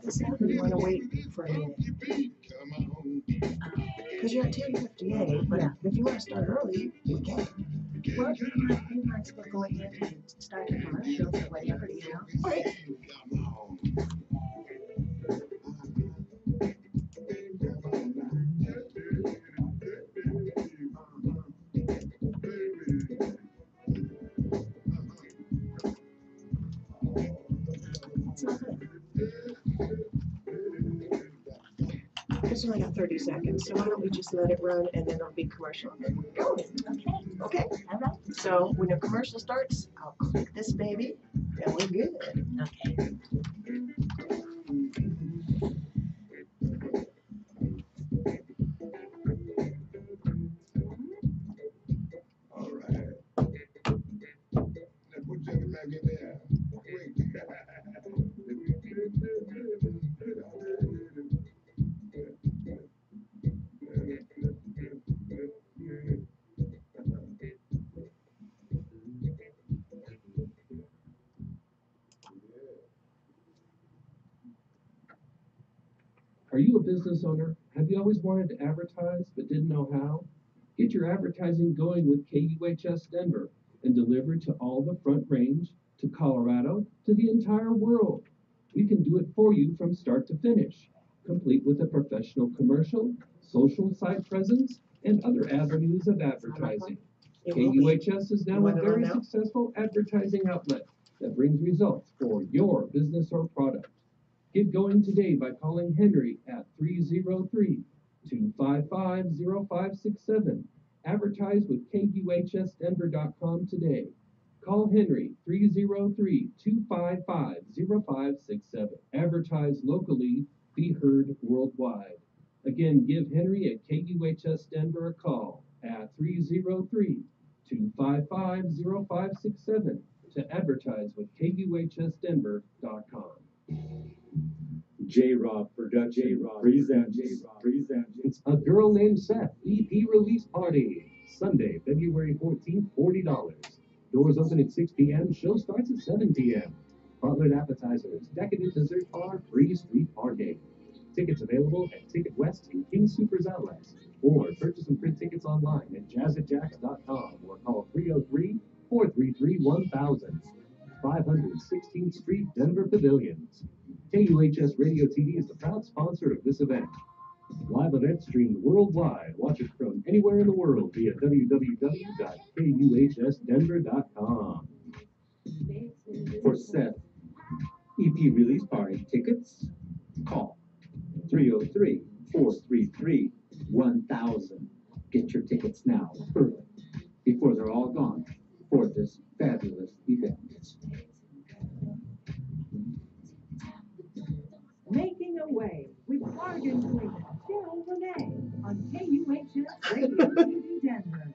check this out, or do you want to wait for a minute? Because you're at 10:58, but if you want to start early, we can. Well, you might as well go ahead and start the commercials or whatever, you know. All right. It's not good. It's only got 30 seconds, so why don't we just let it run and then it'll be commercial. Go. Okay. Okay. All right. So when the commercial starts, I'll click this baby and we're good. Okay. All right. Now put your back in there. Are you a business owner? Have you always wanted to advertise but didn't know how? Get your advertising going with KUHS Denver and deliver to all the Front Range, to Colorado, to the entire world. We can do it for you from start to finish, complete with a professional commercial, social site presence, and other avenues of advertising. KUHS is now a very successful advertising outlet that brings results for your business or product. Get going today by calling Henry at 303-255-0567. Advertise with KUHSdenver.com today. Call Henry 303-255-0567. Advertise locally, be heard worldwide. Again, give Henry at KUHS Denver a call at 303-255-0567 to advertise with KUHSdenver.com. J-Rob Production presents It's A Girl Named Seth EP release party. Sunday, February 14th, $40. Doors open at 6 p.m. Show starts at 7 p.m. Butler appetizers, decadent dessert bar, free street parking. Tickets available at Ticket West and King Supers outlets. Or purchase and print tickets online at jazzatjacks.com or call 303-433-1000. 516th Street, Denver Pavilions. KUHS Radio TV is the proud sponsor of this event. Live event streamed worldwide. Watch it from anywhere in the world via www.kuhsdenver.com. for Seth EP release party tickets. Call 303-433-1000. Get your tickets now early before they're all gone for this fabulous event. Making a Way with Bargain Queen Cheryl Renee on KUHS Radio TV Denver.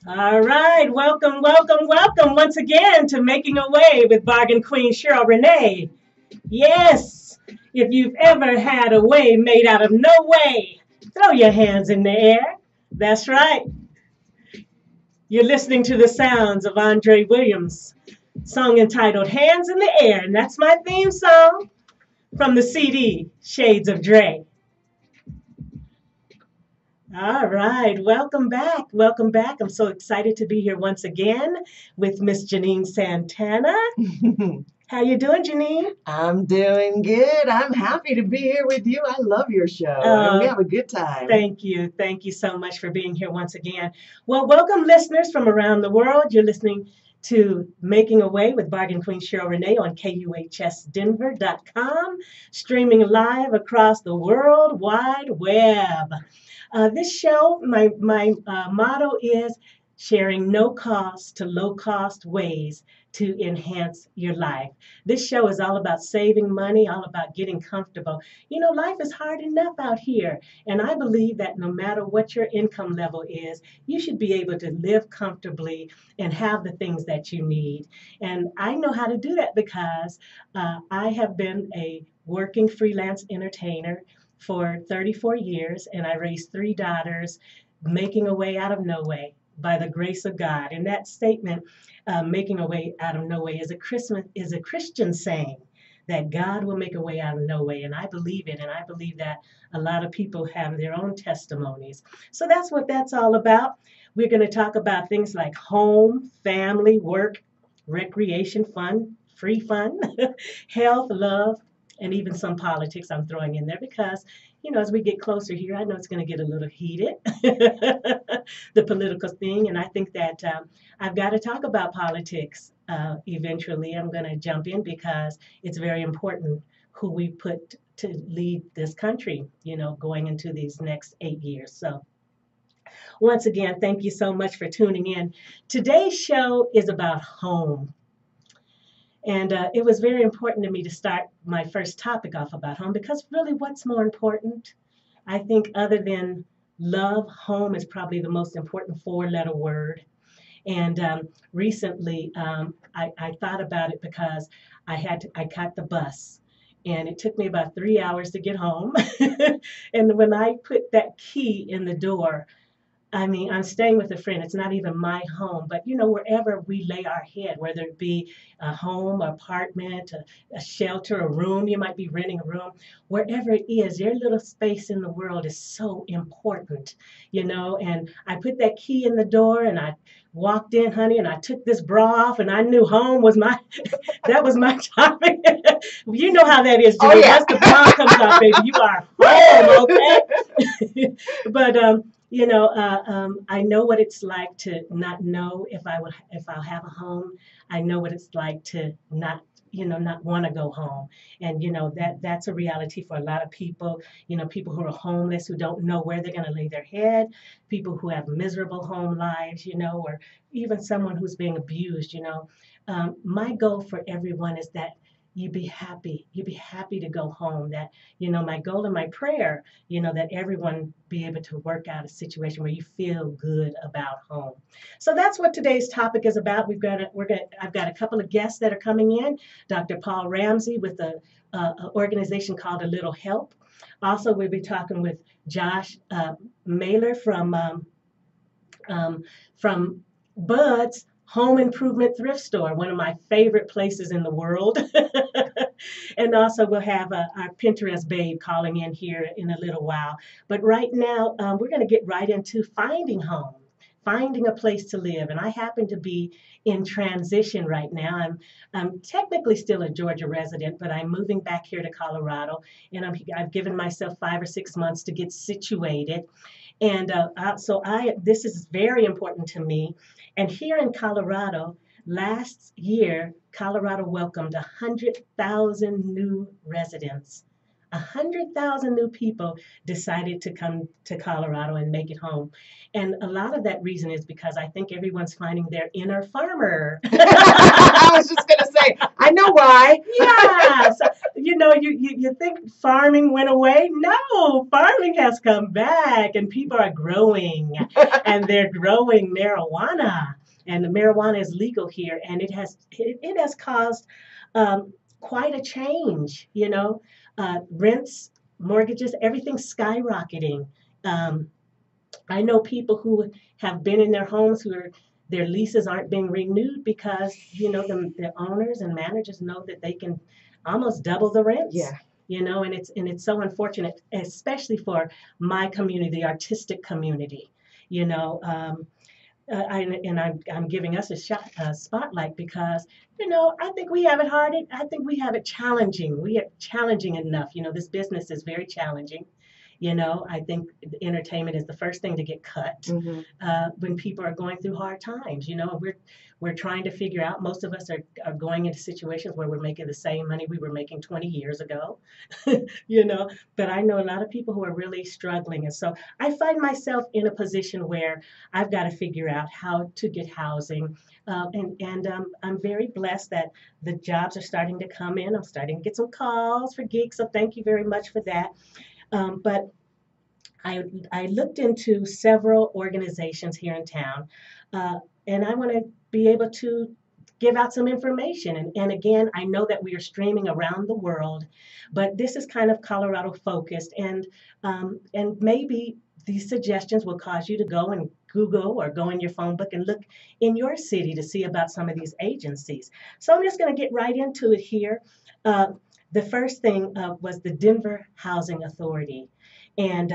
All right, welcome once again to Making a Way with Bargain Queen Cheryl Renee. Yes, if you've ever had a way made out of no way, throw your hands in the air. That's right. You're listening to the sounds of Andre Williams' song entitled Hands in the Air, and that's my theme song from the CD Shades of Dre. All right, welcome back. I'm so excited to be here once again with Miss Janine Santana. How you doing, Janine? I'm doing good. I'm happy to be here with you. I love your show. And we have a good time. Thank you so much for being here once again. Well, welcome listeners from around the world. You're listening to Making a Way with Bargain Queen Cheryl Renee on KUHSdenver.com, streaming live across the World Wide Web. This show, my motto is sharing no cost to low cost ways to enhance your life. This show is all about saving money, all about getting comfortable. You know, life is hard enough out here, and I believe that no matter what your income level is, you should be able to live comfortably and have the things that you need. And I know how to do that because I have been a working freelance entertainer for 34 years, and I raised 3 daughters, making a way out of no way by the grace of God. And that statement, making a way out of no way, is a Christian saying that God will make a way out of no way. And I believe it. And I believe that a lot of people have their own testimonies. So that's what that's all about. We're going to talk about things like home, family, work, recreation, fun, free fun, health, love, and even some politics I'm throwing in there because, you know, as we get closer here, I know it's going to get a little heated, the political thing. And I think that I've got to talk about politics eventually. I'm going to jump in because it's very important who we put to lead this country, you know, going into these next 8 years. So once again, thank you so much for tuning in. Today's show is about home. And it was very important to me to start my first topic off about home because really what's more important? I think other than love, home is probably the most important 4-letter word. And recently I thought about it because I caught the bus and it took me about 3 hours to get home. And when I put that key in the door, I mean, I'm staying with a friend. It's not even my home, but you know, wherever we lay our head, whether it be a home, apartment, a shelter, a room, you might be renting a room, wherever it is, your little space in the world is so important, you know. And I put that key in the door and I walked in, honey, and I took this bra off and I knew home was my, that was my topic. You know how that is, Julie. Oh, yeah. Once the bra comes off, baby, you are home, okay? But, you know, I know what it's like to not know if I'll have a home. I know what it's like to not want to go home. And, you know, that's a reality for a lot of people, you know, people who are homeless, who don't know where they're going to lay their head, people who have miserable home lives, you know, or even someone who's being abused, you know. My goal for everyone is that you be happy to go home. That, you know, my goal and my prayer, you know, that everyone be able to work out a situation where you feel good about home. So that's what today's topic is about. I've got a couple of guests that are coming in. Dr. Paul Ramsey with an organization called A Little Help. Also, we'll be talking with Josh Mailer from Bud's Home Improvement Thrift Store, one of my favorite places in the world. And also we'll have our Pinterest babe calling in here in a little while. But right now, we're going to get right into finding home, finding a place to live. And I happen to be in transition right now. I'm technically still a Georgia resident, but I'm moving back here to Colorado. And I've given myself 5 or 6 months to get situated. And this is very important to me. And here in Colorado, last year, Colorado welcomed 100,000 new residents. 100,000 new people decided to come to Colorado and make it home. And a lot of that reason is because I think everyone's finding their inner farmer. I was just going to say, I know why. Yeah. So, you know, you think farming went away? No, farming has come back and people are growing and they're growing marijuana. And the marijuana is legal here, and it has caused quite a change, you know. Rents, mortgages, everything's skyrocketing. I know people who have been in their homes their leases aren't being renewed because, you know, the owners and managers know that they can almost double the rents. Yeah. You know, and it's so unfortunate, especially for my community, the artistic community, you know. I'm giving us a spotlight because, you know, I think we have it hard. I think we have it challenging. We are challenging enough. You know, this business is very challenging. You know, I think entertainment is the first thing to get cut Mhm. when people are going through hard times. You know, and we're trying to figure out. Most of us are going into situations where we're making the same money we were making 20 years ago. You know, but I know a lot of people who are really struggling, and so I find myself in a position where I've got to figure out how to get housing. And I'm very blessed that the jobs are starting to come in. I'm starting to get some calls for gigs, so thank you very much for that. But I looked into several organizations here in town, uh, and I want to be able to give out some information. And again, I know that we are streaming around the world, but this is kind of Colorado focused, and maybe these suggestions will cause you to go and Google or go in your phone book and look in your city to see about some of these agencies. So I'm just going to get right into it here. Uh, the first thing was the Denver Housing Authority. And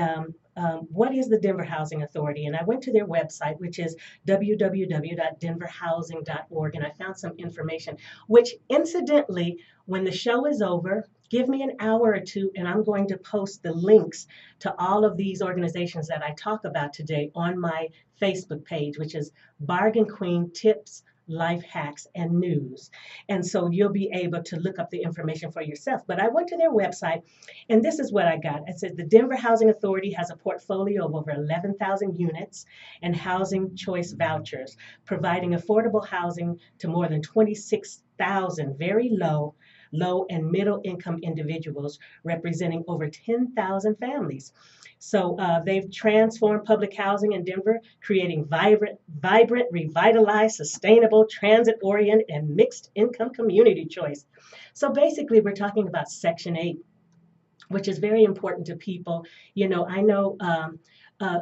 what is the Denver Housing Authority? And I went to their website, which is www.denverhousing.org, and I found some information, which incidentally, when the show is over, give me an hour or two, and I'm going to post the links to all of these organizations that I talk about today on my Facebook page, which is Bargain Queen Tips, Life Hacks, and News. And so you'll be able to look up the information for yourself. But I went to their website, and this is what I got. It says the Denver Housing Authority has a portfolio of over 11,000 units and housing choice vouchers, providing affordable housing to more than 26,000 very low and middle income individuals, representing over 10,000 families. So they've transformed public housing in Denver, creating vibrant, revitalized, sustainable, transit-oriented, and mixed-income community choice. So basically, we're talking about Section 8, which is very important to people. You know, I know uh,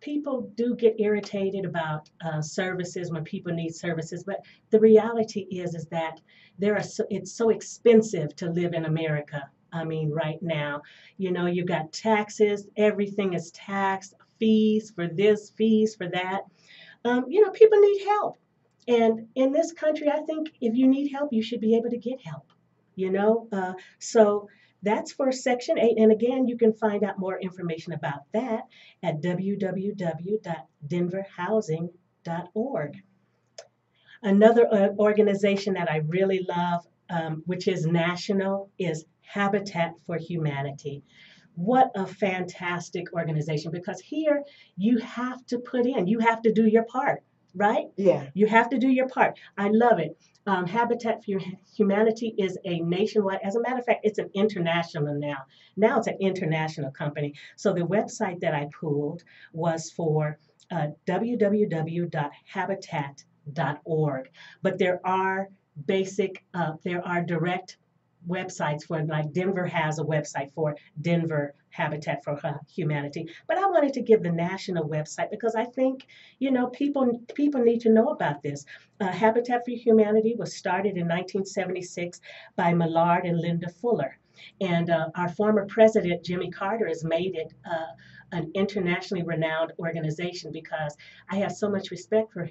people do get irritated about services when people need services, but the reality is that it's so expensive to live in America. I mean, right now, you know, you've got taxes, everything is taxed, fees for this, fees for that. You know, people need help. And in this country, I think if you need help, you should be able to get help, you know? So that's for Section 8. And again, you can find out more information about that at www.denverhousing.org. Another organization that I really love, which is national, is Habitat for Humanity. What a fantastic organization, because here you have to put in, you have to do your part, right? Yeah. You have to do your part. I love it. Habitat for Humanity is a nationwide, as a matter of fact, it's an international now. Now it's an international company. So the website that I pulled was for www.habitat.org. But there are direct websites for, like Denver has a website for Denver Habitat for Humanity. But I wanted to give the national website because I think, you know, people need to know about this. Habitat for Humanity was started in 1976 by Millard and Linda Fuller. And our former president, Jimmy Carter, has made it an internationally renowned organization, because I have so much respect for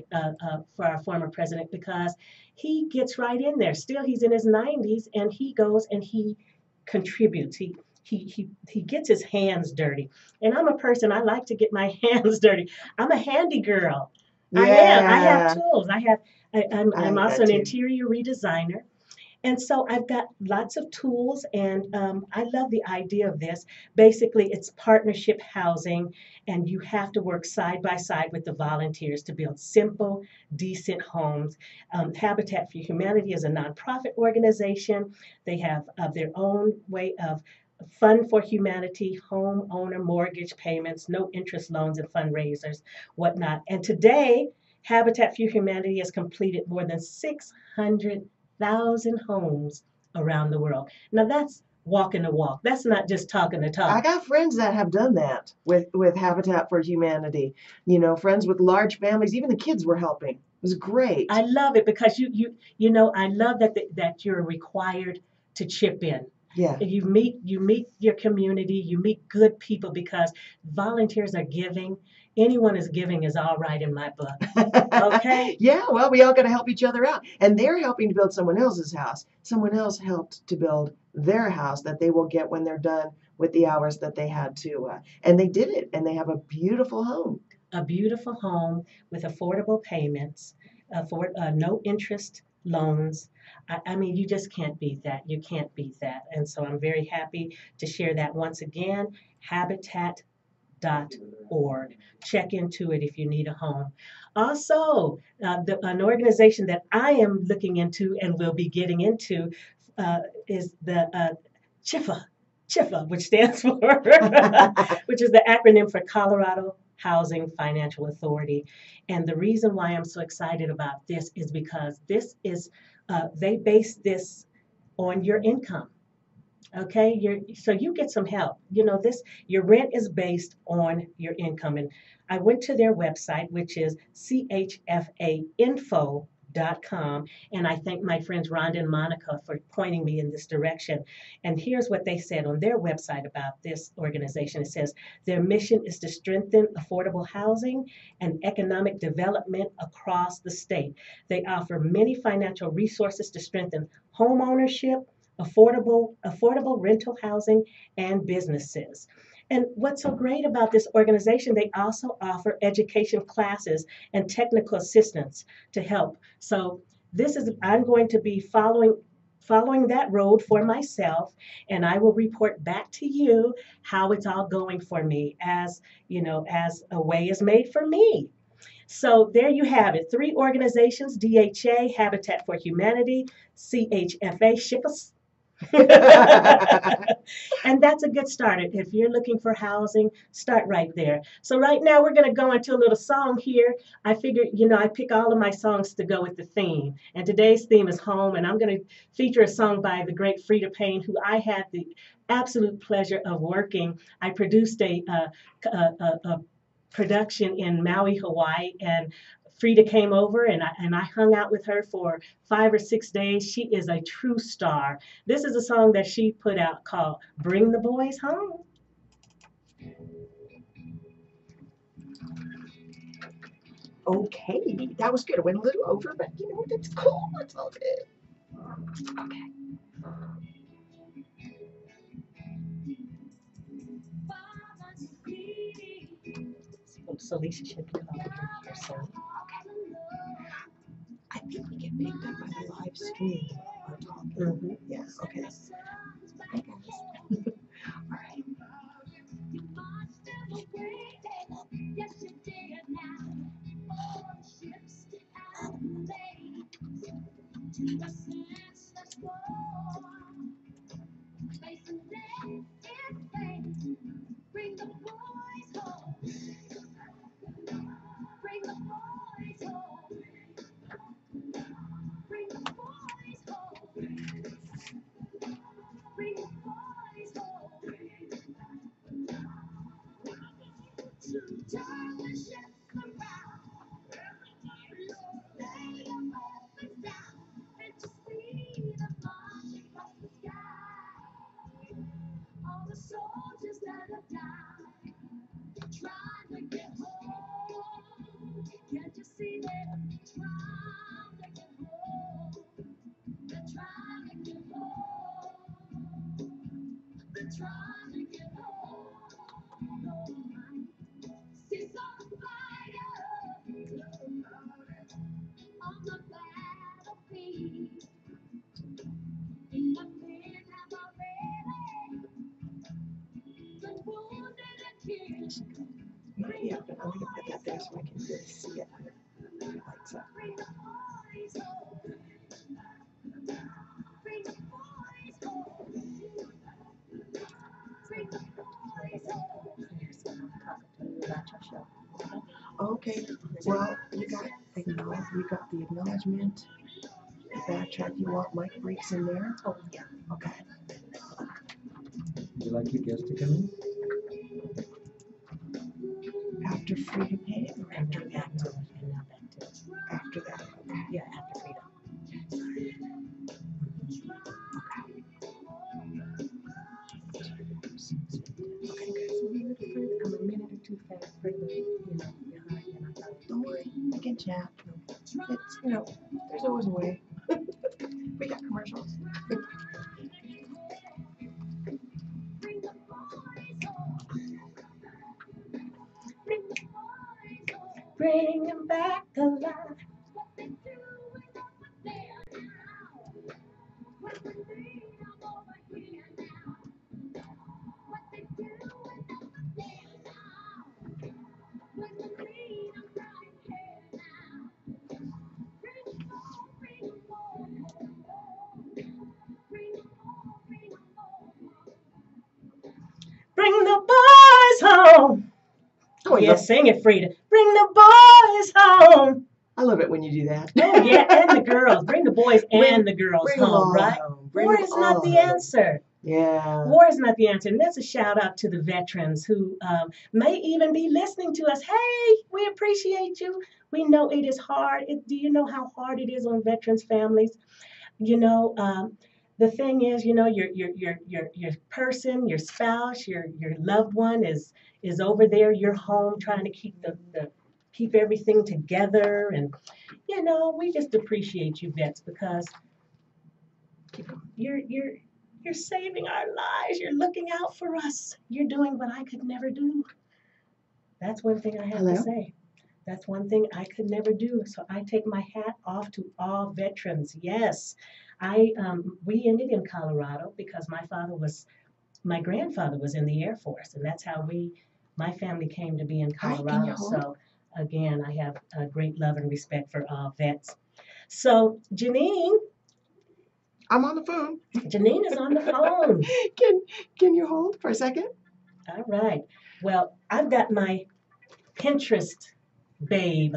our former president, because he gets right in there. Still, he's in his 90s, and he goes and he contributes. He gets his hands dirty. And I'm a person, I like to get my hands dirty. I'm a handy girl. I am. I have tools. I'm also an interior redesigner. And so I've got lots of tools, and I love the idea of this. Basically, it's partnership housing, and you have to work side by side with the volunteers to build simple, decent homes. Habitat for Humanity is a nonprofit organization. They have their own way of Fund for Humanity, homeowner mortgage payments, no interest loans and fundraisers, whatnot. And today, Habitat for Humanity has completed more than 600,000 homes around the world. Now that's walking the walk. That's not just talking the talk. I got friends that have done that with Habitat for Humanity. You know, friends with large families, even the kids were helping. It was great. I love it because you know, I love that you're required to chip in. Yeah. You meet your community, you meet good people, because volunteers are giving. Anyone is giving is all right in my book. Okay? Yeah, well, we all got to help each other out. And they're helping to build someone else's house. Someone else helped to build their house that they will get when they're done with the hours that they had to, and they did it, and they have a beautiful home. A beautiful home with affordable payments, no interest loans. I mean, you just can't beat that. You can't beat that. And so I'm very happy to share that once again. Habitat.org. Check into it if you need a home. Also, an organization that I am looking into and will be getting into is the CHIFA, which stands for, which is the acronym for Colorado Housing Financial Authority. And the reason why I'm so excited about this is because they base this on your income. Okay, so you get some help. You know, your rent is based on your income. And I went to their website, which is chfainfo.com, and I thank my friends Rhonda and Monica for pointing me in this direction. And here's what they said on their website about this organization. It says their mission is to strengthen affordable housing and economic development across the state. They offer many financial resources to strengthen home ownership, affordable rental housing, and businesses. And what's so great about this organization, they also offer education classes and technical assistance to help. So I'm going to be following that road for myself, and I will report back to you how it's all going for me, as a way is made for me. So there you have it. 3 organizations: DHA, Habitat for Humanity, CHFA, SHIPAS. And that's a good start. If you're looking for housing, start right there. So right now we're going to go into a little song here. I figured, I pick all of my songs to go with the theme. And today's theme is home. And I'm going to feature a song by the great Frida Payne, who I had the absolute pleasure of working. I produced a production in Maui, Hawaii, and Frida came over and I hung out with her for 5 or 6 days. She is a true star. This is a song that she put out called Bring the Boys Home. Okay, that was good. I went a little over, but that's cool. It's all good. Okay. So Lisa should be calling her son. I think we get picked up by the live stream. Our talking. Mm-hmm. Yeah. Okay. Hi guys. All right. Bring the boys home. Bring the boys home. Bring the boys home. Bring the boys home. To turn the ships around. Lay your weapons down and to see the march across the sky. All the soldiers that have died, trying to get home. Can't you see them trying to get home? They're trying to get home. They're trying to get home. See some fire on the battlefield. The men have already been wounded and killed. Yeah, but I'm gonna put that there so I can really see it when it lights up. Bring the boys home. Bring the boys home. Bring the boys home. Okay. Well, we got the acknowledgement. The backtrack you want mic breaks in there? Oh yeah. Okay. Would you like your guest to come in? After Frida Payne or after that? And now back to After that. Okay. yeah, after Frida. Okay, guys, I'm a minute or two fast for the, behind, and I thought, Don't worry, I can chat. It's, there's always a way. We got commercials. bring him back alive. What they do is over there now. When we need 'em over here now. What they do is over there now. When we need 'em right here now. Bring 'em home, bring 'em home. Bring 'em home, bring 'em home. Bring the boys home. Oh, Yeah, sing it, Frida. Bring the boys home. I love it when you do that. Oh, yeah, and the girls. Bring the boys and the girls Bring 'em home, all right? home. Bring War 'em is not all the home. answer. Yeah. War is not the answer. And that's a shout out to the veterans who may even be listening to us. Hey, we appreciate you. We know it is hard. Do you know how hard it is on veterans families? You know, the thing is, you know, your person, your spouse, your loved one is over there. You're home trying to keep keep everything together, and you know, we just appreciate you vets because you're saving our lives. You're looking out for us. You're doing what I could never do. That's one thing I have Hello? to say. That's one thing I could never do. So I take my hat off to all veterans. Yes, we ended in Colorado because my grandfather was in the Air Force, and that's how my family came to be in Hi, can you Colorado. hold? So again, I have a great love and respect for all vets. So Janine I'm on the phone. is on the phone. Can you hold for a second? All right. Well, I've got my Pinterest babe.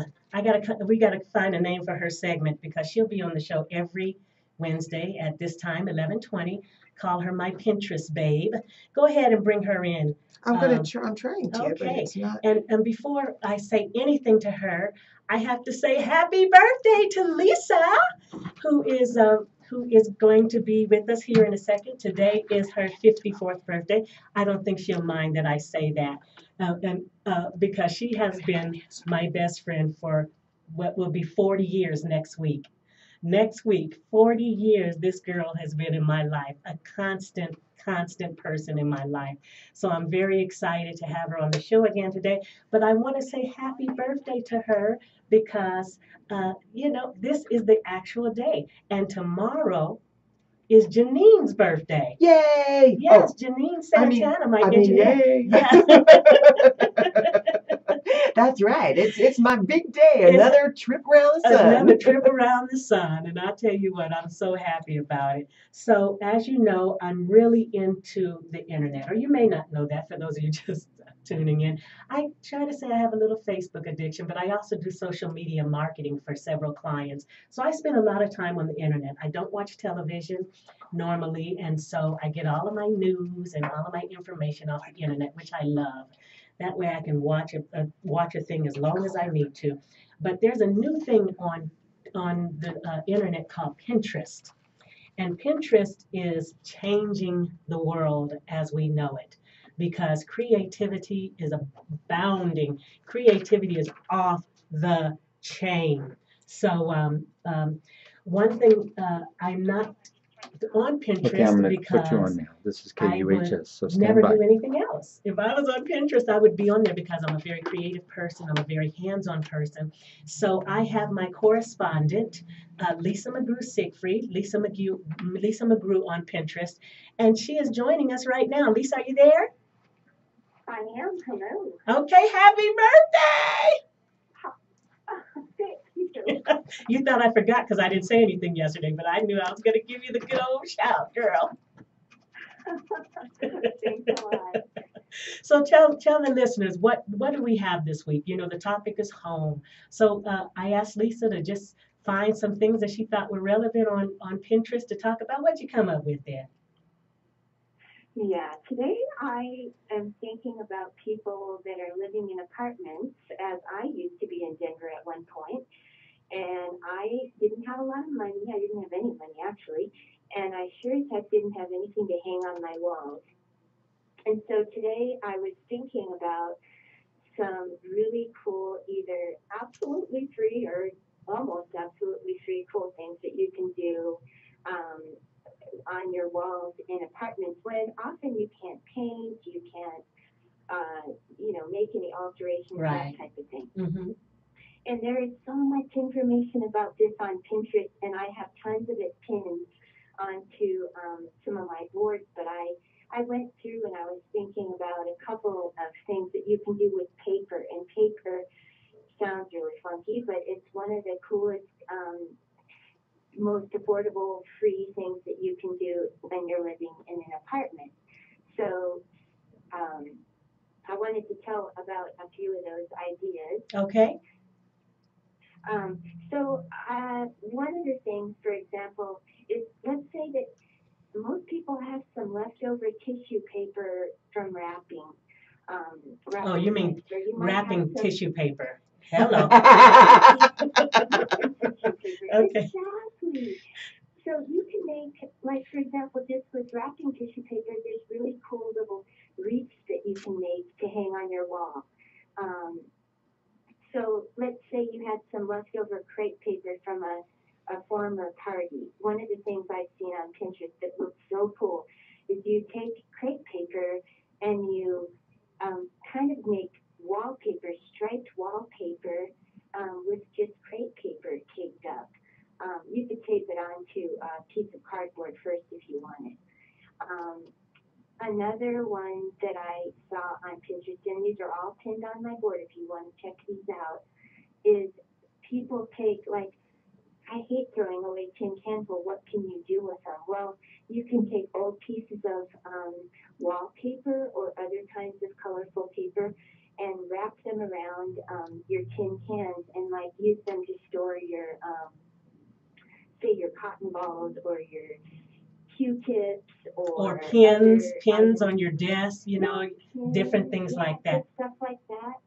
We gotta find a name for her segment because she'll be on the show every Wednesday at this time, 11:20. Call her my Pinterest babe. Go ahead and bring her in. I'm trying to, but Okay. it's not. And before I say anything to her, I have to say happy birthday to Lisa, who is going to be with us here in a second. Today is her 54th birthday. I don't think she'll mind that I say that, because she has been my best friend for what will be 40 years next week. Next week, 40 years, this girl has been in my life, a constant person in my life. So I'm very excited to have her on the show again today. But I want to say happy birthday to her because, you know, this is the actual day. And tomorrow is Janine's birthday. Yay! Yes, Janine Santana, my engineer. Yay! Yeah. That's right. It's my big day. Another trip around the sun. Another trip around the sun. And I tell you what, I'm so happy about it. So, as you know, I'm really into the internet, or you may not know that for those of you just tuning in. I try to say I have a little Facebook addiction, but I also do social media marketing for several clients. So, I spend a lot of time on the internet. I don't watch television normally, and so I get all of my news and all of my information off the internet, which I love. That way I can watch a thing as long as I need to. But there's a new thing on the internet called Pinterest. And Pinterest is changing the world as we know it because creativity is abounding. Creativity is off the chain. So one thing I'm not on Pinterest Okay, I'm going to because put you on now. This is I would KUHS, so stand never by. do anything else. If I was on Pinterest, I would be on there because I'm a very creative person. I'm a very hands-on person. So I have my correspondent, Lisa McGrew Siegfried, Lisa McGrew on Pinterest, and she is joining us right now. Lisa, are you there? I am. Hello. Okay, happy birthday! Thank you. You thought I forgot because I didn't say anything yesterday, but I knew I was going to give you the good old shout, girl. Thanks a lot. So tell the listeners what do we have this week? You know, the topic is home. So I asked Lisa to just find some things that she thought were relevant on Pinterest to talk about. What'd you come up with there? Yeah, today I am thinking about people that are living in apartments, as I used to be in Denver at one point, and I didn't have a lot of money. I didn't have any money, actually, and I sure as heck didn't have anything to hang on my walls. And so today I was thinking about some really cool, either absolutely free or almost absolutely free cool things that you can do um, on your walls in apartments when often you can't paint, you can't, make any alterations, Right. that type of thing. Mm-hmm. And there is so much information about this on Pinterest, and I have tons of it pinned onto some of my boards. But I went through and I was thinking about a couple of things that you can do with paper. And paper sounds really funky, but it's one of the coolest, most affordable, free things that you can do when you're living in an apartment. So I wanted to tell about a few of those ideas. Okay. So one of the things, for example, is let's say that most people have some leftover tissue paper from wrapping. Oh, you mean things, or you might wrapping have some tissue paper. Hello. tissue paper. Okay. Exactly. So you can make, like for example, just with wrapping tissue paper, there's really cool little wreaths that you can make to hang on your wall. So let's say you had some leftover crepe paper from a former party. One of the things I've seen on Pinterest that looks so cool is you take crepe paper and you kind of make wallpaper, striped wallpaper with just crepe paper taped up. You could tape it onto a piece of cardboard first if you wanted. Another one that I saw on Pinterest, and these are all pinned on my board if you want to check these out, is people take, like, I hate throwing away tin cans, but what can you do with them? Well, you can take old pieces of wallpaper or other kinds of colorful paper and wrap them around your tin cans and, like, use them to store your, say, your cotton balls or your Q-tips Or pins other, on your desk, you know, different things like that. Stuff like that.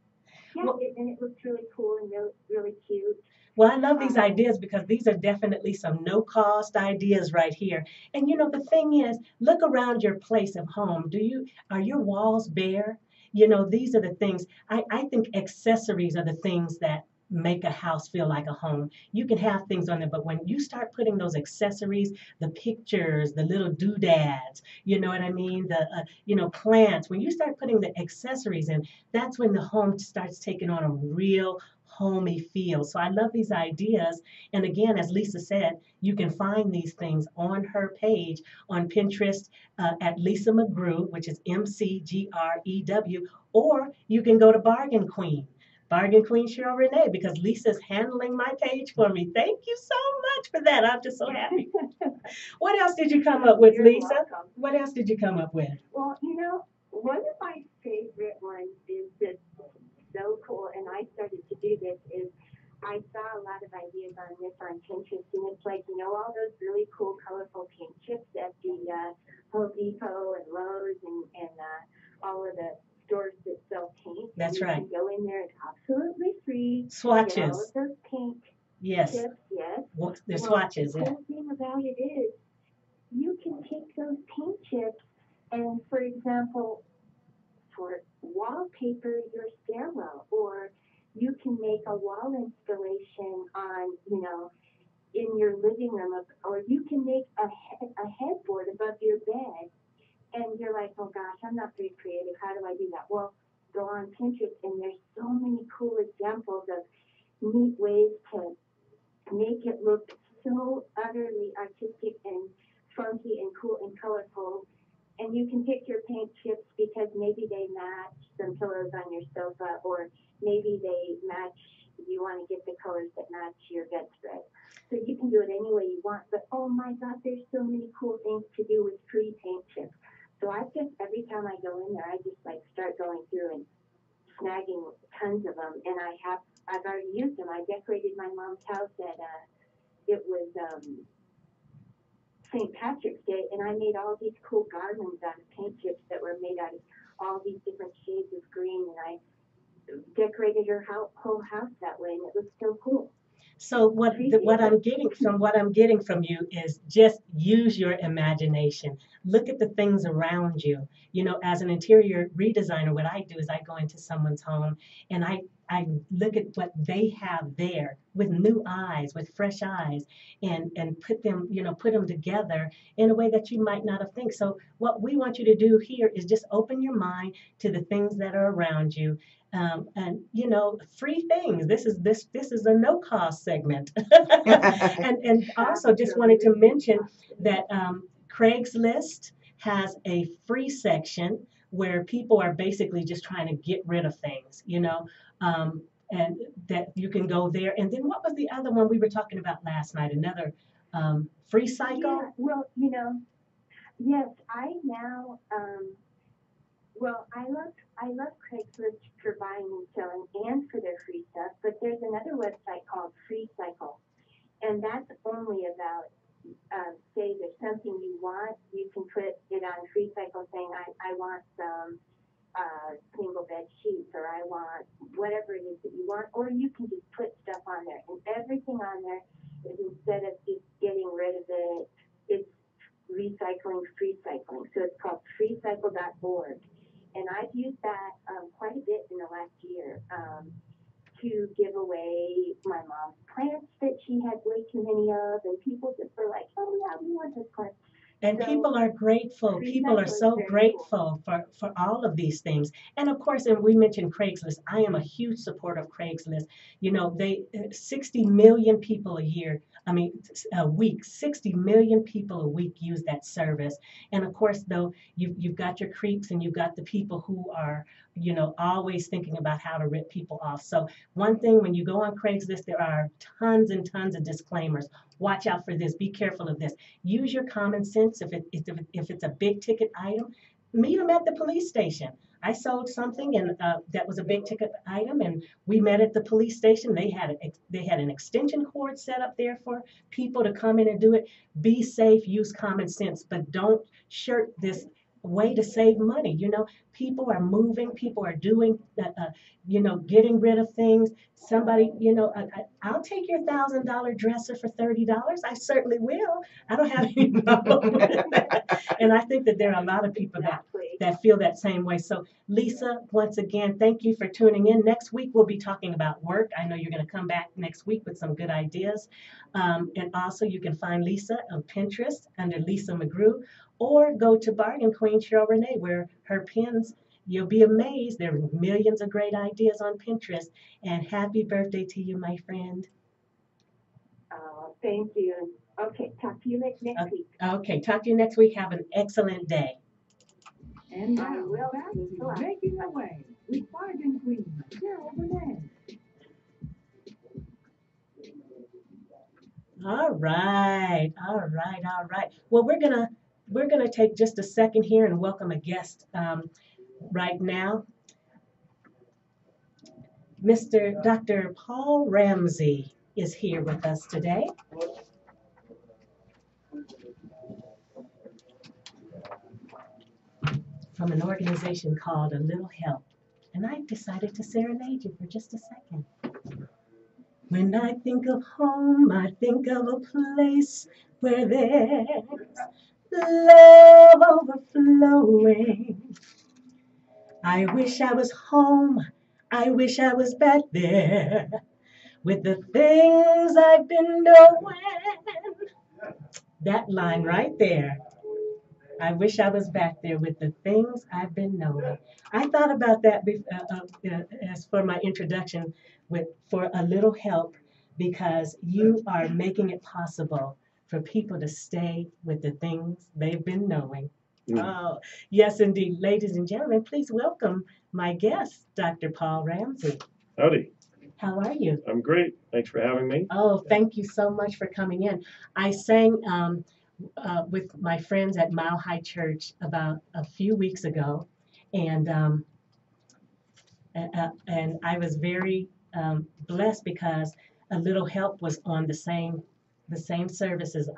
Yeah, Well, and it looks really cool and really cute. Well, I love these ideas because these are definitely some no-cost ideas right here. And you know, the thing is, look around your place of home. Are your walls bare? You know, these are the things. I think accessories are the things that make a house feel like a home. You can have things on there, but when you start putting those accessories, the pictures, the little doodads, you know what I mean? Plants, when you start putting the accessories in, that's when the home starts taking on a real homey feel. So I love these ideas. And again, as Lisa said, you can find these things on her page on Pinterest at Lisa McGrew, which is MCGREW, or you can go to Bargain Queen Cheryl Renee, because Lisa's handling my page for me. Thank you so much for that. I'm just so happy. What else did you come up with, You're Lisa? welcome. What else did you come up with? Well, one of my favorite ones is just so cool, and I started to do this, is I saw a lot of ideas on this on Pinterest, and it's like, all those really cool, colorful paint chips at the Home Depot and Lowe's and all of the stores that sell paint. That's you right. can go in there and absolutely free. Swatches. Get all of those paint Yes. chips, yes. Well, they're Well, swatches, the yeah. cool thing about it is you can take those paint chips and, for example, for wallpaper your stairwell, or you can make a wall installation on, in your living room, or you can make a headboard above your bed. And you're like, oh gosh, I'm not very creative. How do I do that? Well, go on Pinterest, and there's so many cool examples of neat ways to make it look so utterly artistic and funky and cool and colorful. And you can pick your paint chips because maybe they match some pillows on your sofa, or maybe they match, you want to get the colors that match your bedspread. So you can do it any way you want. But oh my God, there's so many cool things to do with free paint chips. So every time I go in there, I just start going through and snagging tons of them. And I've already used them. I decorated my mom's house it was St. Patrick's Day, and I made all these cool garlands out of paint chips that were made out of all these different shades of green, and I decorated her whole house that way, and it was so cool. So what I'm getting from you is just use your imagination. Look at the things around you. As an interior redesigner, what I do is I go into someone's home and I I look at what they have there with new eyes, with fresh eyes, and put them, put them together in a way that you might not have think. So what we want you to do here is just open your mind to the things that are around you. And free things. This is a no cost segment. And also just wanted to mention that Craigslist has a free section where people are basically just trying to get rid of things, and that you can go there. And then what was the other one we were talking about last night? Another free cycle? Yeah, well, yes, I now, I love Craigslist for buying and selling and for their free stuff, but there's another website called Free Cycle, and that's only about, say there's something you want, you can put it on Free Cycle saying, I want some single bed sheets, or I want whatever it is that you want, or you can just put stuff on there, and everything on there is, instead of just getting rid of it, it's recycling, free cycling. So it's called freecycle.org. And I've used that quite a bit in the last year to give away my mom's plants that she had way too many of, and people just were like, oh yeah, we want this plant. And So people are grateful. People are so grateful for all of these things. And of course, and we mentioned Craigslist. I am a huge supporter of Craigslist. They 60 million people a week, 60 million people a week use that service. And of course, though, you've got your creeps and you've got the people who are, always thinking about how to rip people off. So one thing, when you go on Craigslist, there are tons and tons of disclaimers. Watch out for this. Be careful of this. Use your common sense. If it's a big ticket item, meet them at the police station. I sold something and that was a big ticket item, and we met at the police station. They had an extension cord set up there for people to come in and do it. Be safe. Use common sense, but don't shirk this way to save money. People are moving. People are doing. Getting rid of things. Somebody, I'll take your $1,000 dresser for $30. I certainly will. I don't have any problem with that. And I think that there are a lot of people that feel that same way. So Lisa, once again, thank you for tuning in. Next week, we'll be talking about work. I know you're going to come back next week with some good ideas. And also you can find Lisa on Pinterest under Lisa McGrew, or go to Bargain Queen Cheryl Renee, where her pins, you'll be amazed. There are millions of great ideas on Pinterest. And happy birthday to you, my friend. Oh, thank you. Okay, talk to you next week. Okay, talk to you next week. Have an excellent day. And now, back to Making a Way with Bargain Queen Cheryl Renee. All right. Well, we're gonna take just a second here and welcome a guest right now. Dr. Paul Ramsey is here with us today. From an organization called A Little Help. And I decided to serenade you for just a second. When I think of home, I think of a place where there's love overflowing. I wish I was home. I wish I was back there with the things I've been knowing. That line right there. I wish I was back there with the things I've been knowing. I thought about that as for my introduction for A Little Help, because you are making it possible for people to stay with the things they've been knowing. Oh, yes, indeed. Ladies and gentlemen, please welcome my guest, Dr. Paul Ramsey. Howdy. How are you? I'm great. Thanks for having me. Oh, thank you so much for coming in. I sang with my friends at Mile High Church about a few weeks ago, and I was very blessed because A Little Help was on the same service as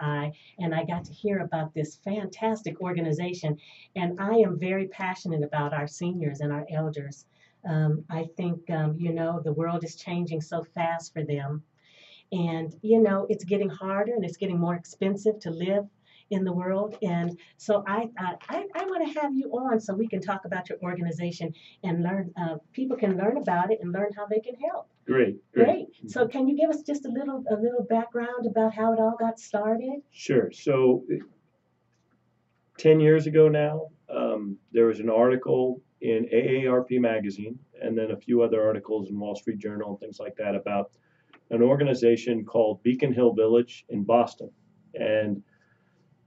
and I got to hear about this fantastic organization, and I am very passionate about our seniors and our elders. I think the world is changing so fast for them. And, it's getting harder and it's getting more expensive to live in the world. And so I thought I want to have you on so we can talk about your organization and learn. People can learn about it and learn how they can help. Great. Great. So can you give us just a little background about how it all got started? Sure. So 10 years ago now, there was an article in AARP magazine and then a few other articles in Wall Street Journal and things like that about an organization called Beacon Hill Village in Boston. And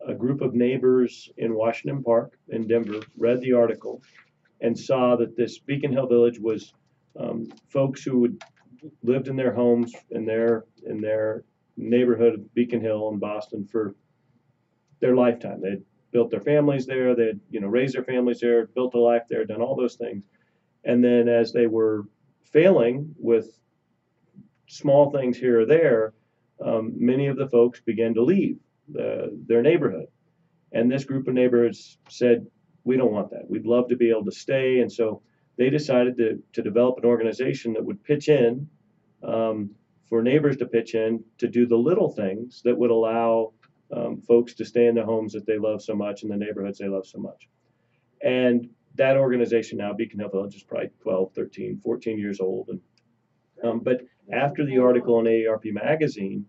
a group of neighbors in Washington Park in Denver read the article and saw that this Beacon Hill Village was folks who would lived in their homes in their neighborhood of Beacon Hill in Boston for their lifetime. They'd built their families there, they'd raised their families there, built a life there, done all those things. And then as they were failing with small things here or there, many of the folks began to leave their neighborhood. And this group of neighbors said, we don't want that. We'd love to be able to stay. And so they decided to develop an organization that would pitch in, for neighbors to pitch in to do the little things that would allow folks to stay in the homes that they love so much and the neighborhoods they love so much. And that organization now, Beacon Hill Village, is probably 12, 13, 14 years old. And but after the article in AARP magazine,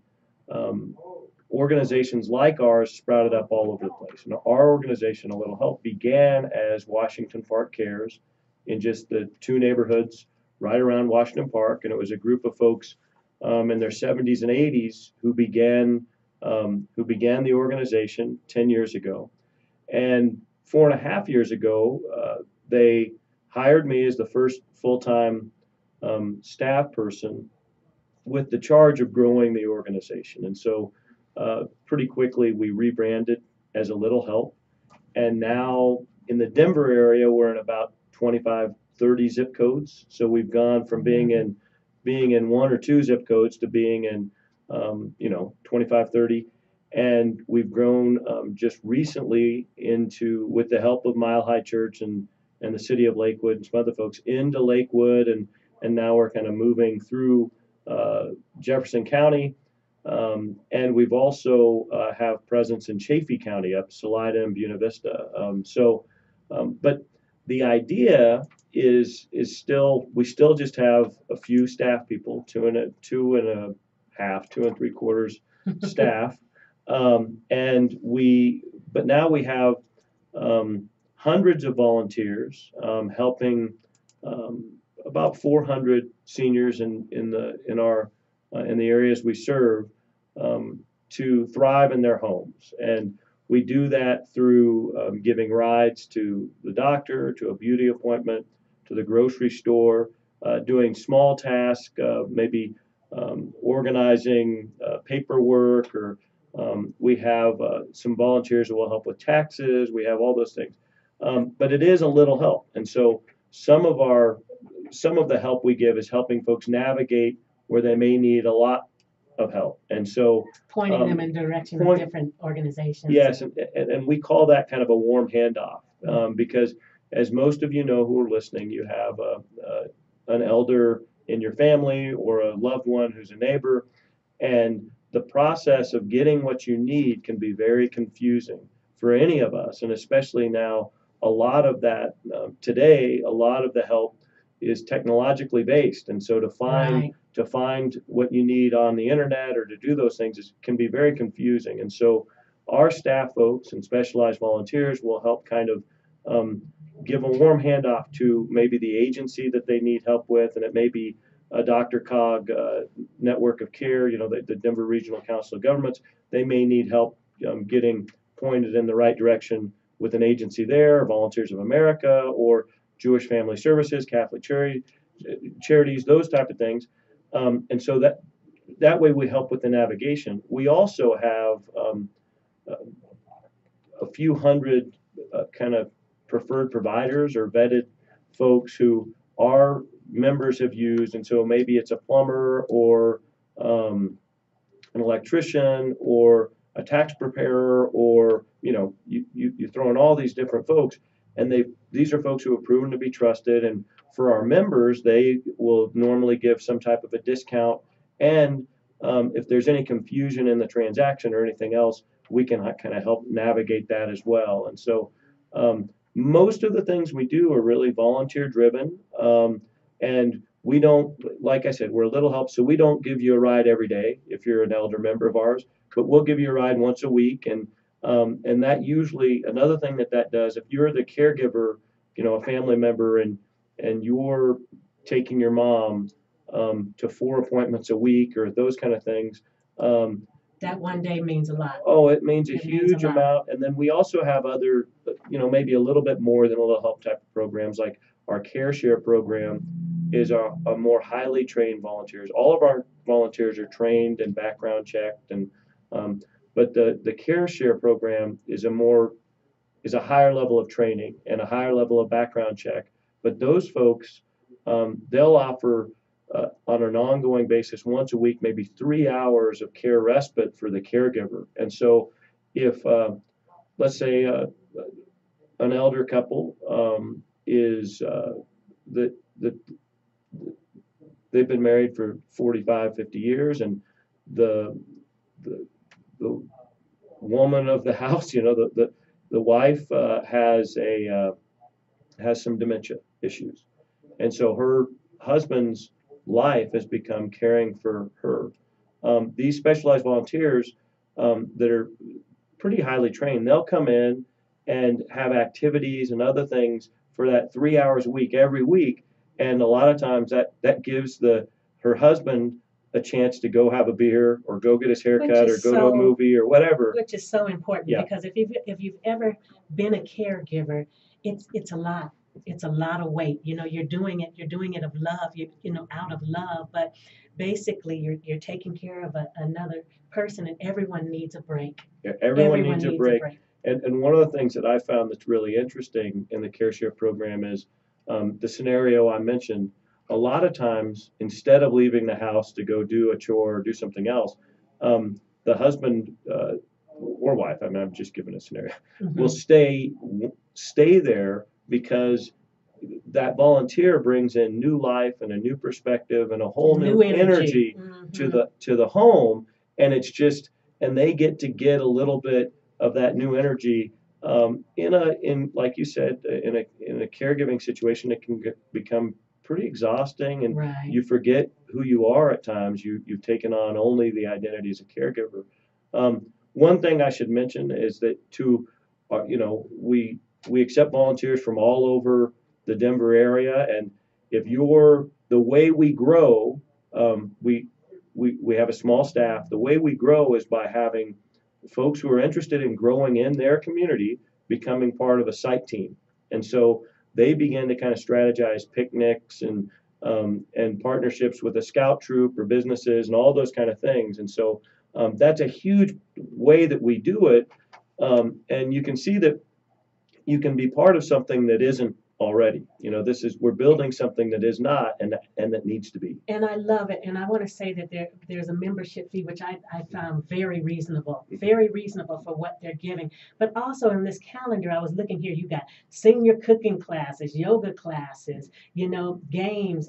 organizations like ours sprouted up all over the place. And our organization, A Little Help, began as Washington Park Cares in just the two neighborhoods right around Washington Park. And it was a group of folks in their 70s and 80s who began the organization 10 years ago. And 4.5 years ago, they hired me as the first full-time staff person with the charge of growing the organization. And so pretty quickly we rebranded as A Little Help. And now in the Denver area, we're in about 25, 30 zip codes. So we've gone from being in 1 or 2 zip codes to being in 25, 30. And we've grown just recently with the help of Mile High Church and the city of Lakewood and some other folks, into Lakewood. And now we're kind of moving through Jefferson County. And we've also have presence in Chaffee County, up Salida and Buena Vista. But the idea is still, we still just have a few staff people, 2.5, 2.75 staff. But now we have hundreds of volunteers helping about 400 seniors in the areas we serve to thrive in their homes. And we do that through giving rides to the doctor, to a beauty appointment, to the grocery store, doing small tasks, maybe organizing paperwork, or we have some volunteers that will help with taxes. We have all those things. But it is a little help. And so some of the help we give is helping folks navigate where they may need a lot of help. And so pointing them in direction of different organizations. Yes, and we call that kind of a warm handoff, because as most of you know who are listening, you have an elder in your family or a loved one who's a neighbor, and the process of getting what you need can be very confusing for any of us, and especially now, a lot of that today, a lot of the help is technologically based, and so to find what you need on the internet or to do those things can be very confusing. And so our staff folks and specialized volunteers will help kind of give a warm handoff to maybe the agency that they need help with, and it may be a Dr. Cog network of care, the Denver Regional Council of Governments. They may need help getting pointed in the right direction with an agency there, Volunteers of America, or Jewish Family Services, Catholic charities, those type of things. And so that way we help with the navigation. We also have a few hundred kind of preferred providers or vetted folks who our members have used. And so maybe it's a plumber or an electrician or a tax preparer, or you throw in all these different folks, and these are folks who have proven to be trusted. And for our members, they will normally give some type of a discount. And if there's any confusion in the transaction or anything else, we can kind of help navigate that as well. And so most of the things we do are really volunteer driven. And we don't, like I said, we're a little help, so we don't give you a ride every day if you're an elder member of ours, but we'll give you a ride once a week. And that usually, another thing that does, if you're the caregiver, a family member, and you're taking your mom to 4 appointments a week or those kind of things. That one day means a lot. Oh, it means a It means huge a lot. amount. And then we also have other, maybe a little bit more than a little help type of programs, like our Care Share program is a more highly trained volunteers. All of our volunteers are trained and background checked, and but the Care Share program is a higher level of training and a higher level of background check. But those folks, they'll offer on an ongoing basis, once a week, maybe 3 hours of care respite for the caregiver. And so if, let's say, an elder couple is they've been married for 45, 50 years, and the woman of the house, the wife has some dementia issues, and so her husband's life has become caring for her. These specialized volunteers that are pretty highly trained, they'll come in and have activities and other things for that 3 hours a week, every week. And a lot of times that gives her husband a chance to go have a beer or go get his haircut or go to a movie or whatever. Which is so important, Yeah. because if you've ever been a caregiver, it's a lot. It's a lot of weight. You're doing it of love, out of love, but basically you're taking care of another person, and everyone needs a break. Yeah, everyone needs a break. And one of the things that I found that's really interesting in the Care Share program is the scenario I mentioned. A lot of times, instead of leaving the house to go do a chore or do something else, the husband or wife, I'm just giving a scenario, will stay there, because that volunteer brings in new life and a new perspective and a whole new energy to the home. And it's just, and they get a little bit of that new energy in like you said, in a caregiving situation. It can become pretty exhausting, and you forget who you are at times. You've taken on only the identity as a caregiver. One thing I should mention is that we accept volunteers from all over the Denver area, and if the way we grow, we have a small staff. The way we grow is by having folks who are interested in growing in their community becoming part of a site team. And so they begin to kind of strategize picnics and partnerships with a scout troop or businesses and all those kind of things. And so that's a huge way that we do it. And you can see that you can be part of something that isn't already. We're building something that is not, and that needs to be. And I love it. And I want to say that there's a membership fee, which I found very reasonable for what they're giving. But also in this calendar, I was looking here, you got senior cooking classes, yoga classes, games,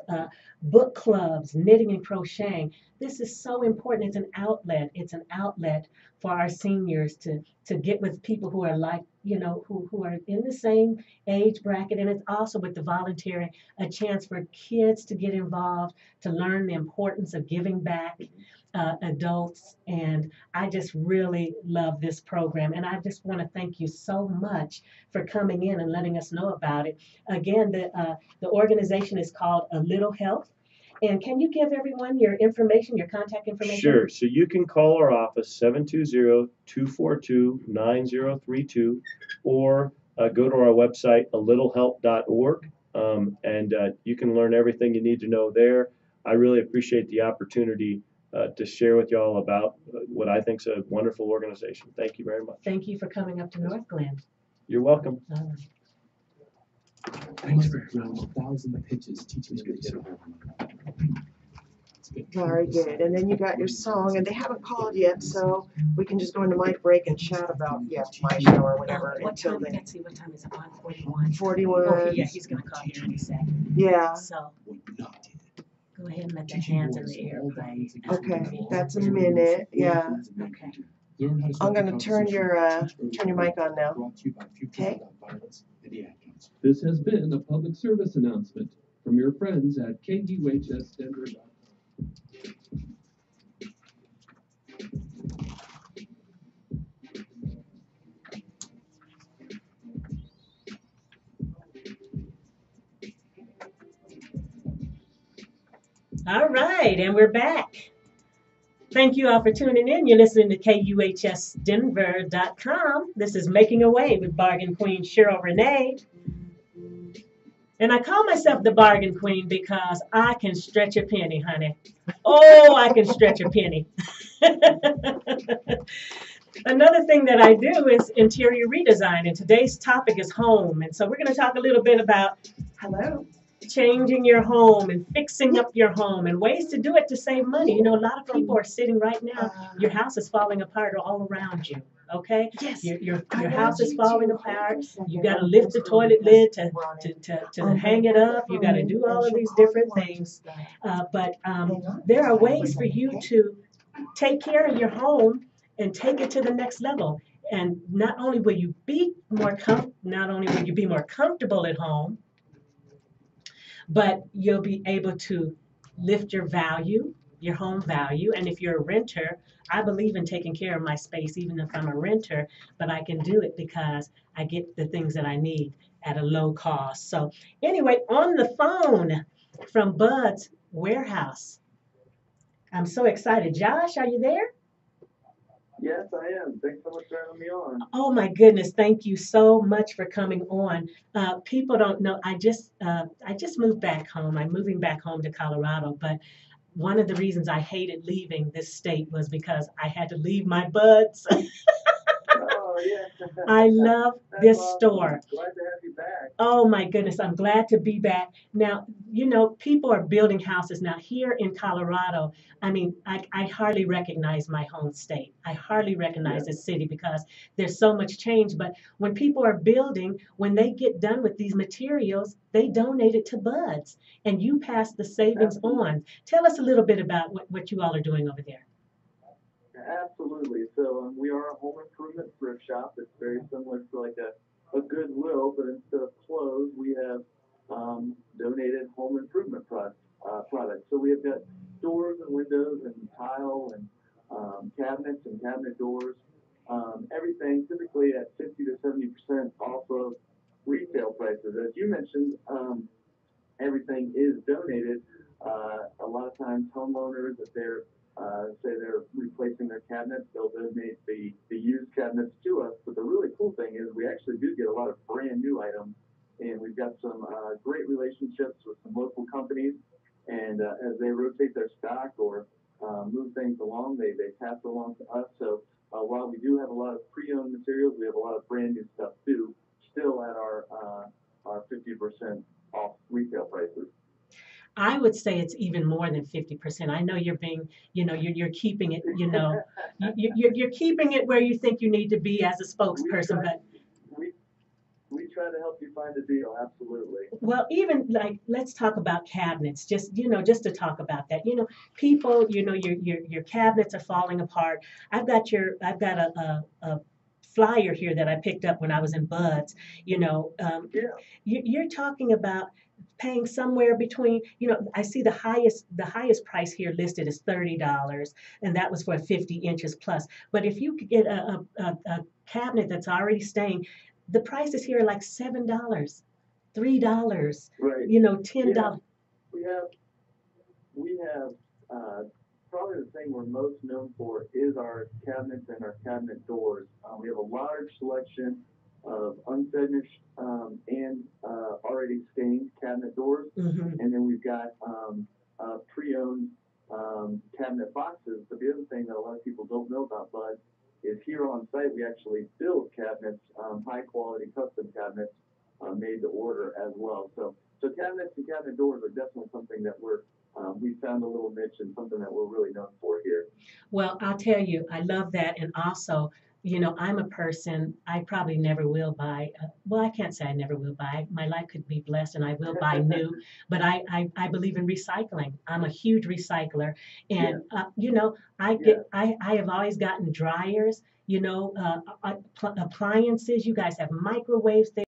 book clubs, knitting and crocheting. This is so important. It's an outlet. It's an outlet for our seniors to get with people who are like, who are in the same age bracket. And it's also, with the volunteering, a chance for kids to get involved, to learn the importance of giving back, adults. And I just really love this program. And I just want to thank you so much for coming in and letting us know about it. Again, the organization is called A Little Health. And can you give everyone your information, your contact information? Sure. So you can call our office, 720-242-9032, or go to our website, alittlehelp.org, and you can learn everything you need to know there. I really appreciate the opportunity to share with y'all about what I think is a wonderful organization. Thank you very much. Thank you for coming up to North Glen. You're welcome. All right. Thanks for around 1,000 pitches. Teach me to hit a home run. Very good. And then you got your song, and they haven't called yet, so we can just go into mic break and chat about my show or whatever What until time? then. Let's see, what time is it? 1:41. 41. Oh, yeah, he's going to call here in a second. Yeah. So go ahead and let the hands in the air play. Okay, that's a minute. Yeah. Okay. Learn how to I'm start gonna the turn your mic on now. Brought to you by Future Okay. Violence and the Atkins. This has been a public service announcement from your friends at KUHSdenver.com. All right, and we're back. Thank you all for tuning in. You're listening to KUHSdenver.com. This is Making a Way with Bargain Queen Cheryl Renee. And I call myself the Bargain Queen because I can stretch a penny, honey. Oh, I can stretch a penny. Another thing that I do is interior redesign, and today's topic is home. And so we're going to talk a little bit about changing your home and fixing up your home and ways to do it to save money. You know, a lot of people are sitting right now, your house is falling apart all around you. Okay? Yes. Your house is falling apart. You got to lift the toilet lid to hang it up. You got to do all of these different things. But there are ways for you to take care of your home and take it to the next level. And not only will you be more comfortable at home, but you'll be able to lift your value, your home value. And if you're a renter, I believe in taking care of my space, even if I'm a renter, but I can do it because I get the things that I need at a low cost. So anyway, on the phone from Bud's Warehouse. I'm so excited. Josh, are you there? Yes, I am. Thanks so much for having me on. Oh my goodness, thank you so much for coming on. People don't know, I just moved back home. I'm moving back home to Colorado, but one of the reasons I hated leaving this state was because I had to leave my buds. Oh, yeah. I love That's this awesome. store. Glad to have you back. Oh my goodness, I'm glad to be back. Now, you know, people are building houses now here in Colorado. I mean, I hardly recognize my home state. I hardly recognize this city because there's so much change. But when people are building, when they get done with these materials, they donate it to Buds and you pass the savings on. Tell us a little bit about what you all are doing over there. Absolutely. So we are a home improvement thrift shop. It's very similar to like a Goodwill, but instead of clothes, we have donated home improvement products. So we have got doors and windows and tile and cabinets and cabinet doors, everything typically at 50 to 70% off of retail prices. As you mentioned, everything is donated. A lot of times homeowners, if they're say they're replacing their cabinets, they'll donate the used cabinets to us. But the really cool thing is we actually do get a lot of brand new items, and we've got some great relationships with some local companies. And as they rotate their stock or move things along, they pass it along to us. So while we do have a lot of pre-owned materials, we have a lot of brand new stuff too, still at our 50% off retail prices. I would say it's even more than 50%. I know you're being, you know, you're keeping it, you know, you're keeping it where you think you need to be as a spokesperson. But we try to help you find a deal, absolutely. Well, even like let's talk about cabinets. Just to talk about that. You know, people, you know, your cabinets are falling apart. I've got a flyer here that I picked up when I was in Buds. You know, you're talking about paying somewhere between, you know, I see the highest price here listed is $30, and that was for 50 inches plus. But if you could get a cabinet that's already staying, the prices here are like $7, $3, right. You know, $10. We have probably the thing we're most known for is our cabinets and our cabinet doors. We have a large selection of unfinished and already stained cabinet doors, and then we've got pre-owned cabinet boxes. But the other thing that a lot of people don't know about Bud is here on site we actually build cabinets, high quality custom cabinets made to order as well. So cabinets and cabinet doors are definitely something that we found a little niche and something that we're really known for here. Well, I'll tell you, I love that, and also you know, I'm a person, I probably never will buy, well, I can't say I never will buy. My life could be blessed and I will buy new, but I believe in recycling. I'm a huge recycler. And, you know, I have always gotten dryers, you know, appliances. You guys have microwaves there.